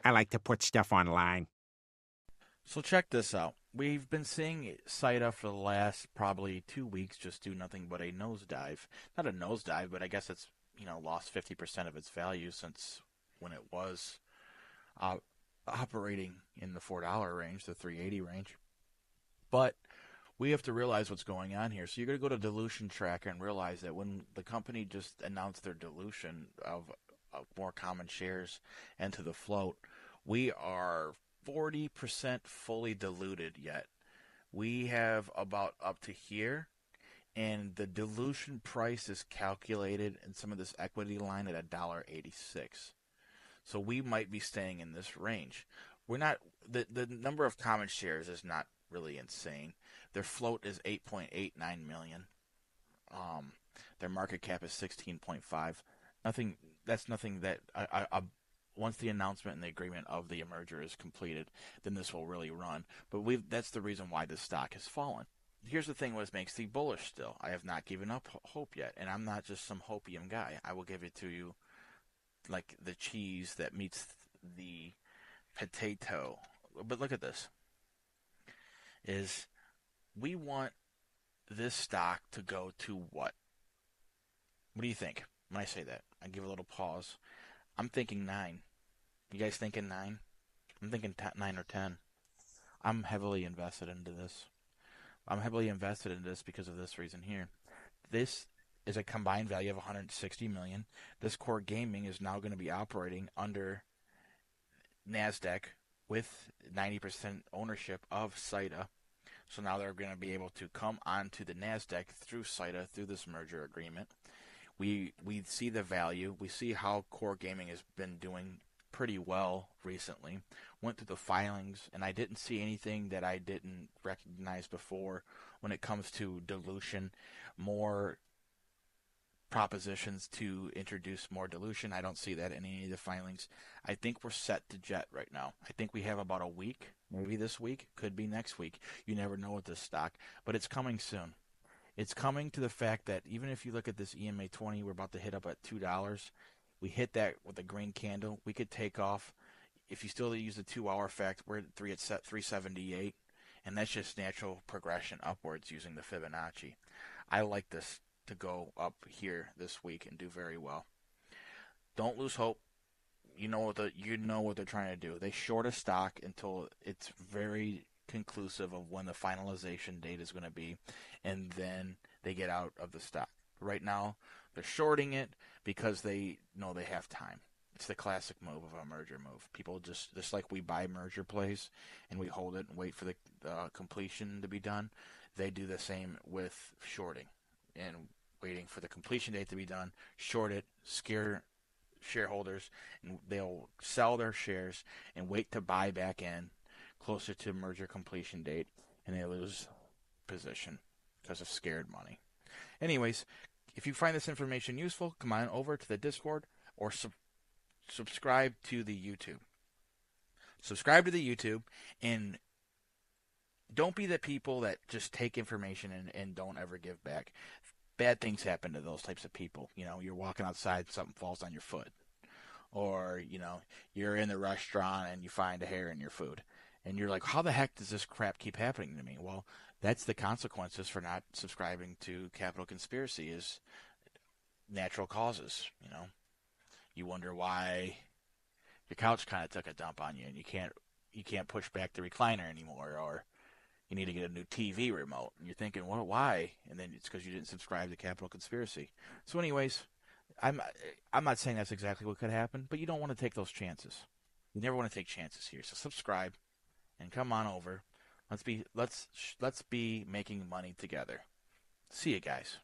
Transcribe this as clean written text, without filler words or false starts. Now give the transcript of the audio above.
I like to put stuff online. So check this out. We've been seeing SYTA for the last probably 2 weeks just do nothing but a nosedive. Not a nosedive, but I guess it's lost 50% of its value since when it was uh, operating in the $4 range, the 380 range. But we have to realize what's going on here. So you're going to go to dilution tracker and realize that when the company just announced their dilution of more common shares into the float, we are 40% fully diluted yet. We have about up to here, and the dilution price is calculated in some of this equity line at $1.86. So we might be staying in this range. We're not the number of common shares is not really insane. Their float is 8.89 million. Um, their market cap is 16.5. Nothing. That's nothing that once the announcement and the agreement of the merger is completed, then this will really run. But that's the reason why this stock has fallen. Here's the thing: what makes me bullish still. I have not given up hope yet, and I'm not just some hopium guy. I will give it to you like the cheese that meets the potato. But look at this: is we want this stock to go to what? What do you think when I say that? I give a little pause. I'm thinking 9. You guys thinking 9? I'm thinking 9 or 10. I'm heavily invested into this. I'm heavily invested in this because of this reason here. This is a combined value of 160 million. This core gaming is now going to be operating under Nasdaq with 90% ownership of SYTA. So now they're going to be able to come onto the Nasdaq through SYTA through this merger agreement. We see the value. We see how core gaming has been doing pretty well recently. Went through the filings, and I didn't see anything that I didn't recognize before when it comes to dilution. More propositions to introduce more dilution. I don't see that in any of the filings. I think we're set to jet right now. I think we have about a week, maybe this week, could be next week. You never know with this stock, but it's coming soon. It's coming to the fact that even if you look at this EMA 20, we're about to hit up at $2. We hit that with a green candle. We could take off. If you still use the 2 hour fact, we're at 378, and that's just natural progression upwards using the Fibonacci. I like this to go up here this week and do very well. Don't lose hope. You know what they're trying to do. They short a stock until it's very conclusive of when the finalization date is going to be, and then they get out of the stock. Right now, they're shorting it because they know they have time. It's the classic move of a merger move. People just like we buy merger plays and we hold it and wait for the completion to be done. They do the same with shorting and waiting for the completion date to be done. Short it, scare shareholders, and they'll sell their shares and wait to buy back in closer to merger completion date, and they lose position because of scared money. Anyways, if you find this information useful, come on over to the Discord or subscribe to the YouTube. Subscribe to the YouTube, and don't be the people that just take information and don't ever give back. Bad things happen to those types of people. You're walking outside, something falls on your foot. Or, you're in the restaurant and you find a hair in your food. And you're like, how the heck does this crap keep happening to me? Well, that's the consequences for not subscribing to Capital Conspiracy is natural causes. You wonder why your couch kind of took a dump on you and you can't push back the recliner anymore, or you need to get a new TV remote. And you're thinking, well, why? And then it's because you didn't subscribe to Capital Conspiracy. So, anyways, I'm I'm not saying that's exactly what could happen, but you don't want to take those chances. You never want to take chances here. So subscribe and come on over. Let's be making money together. See you guys.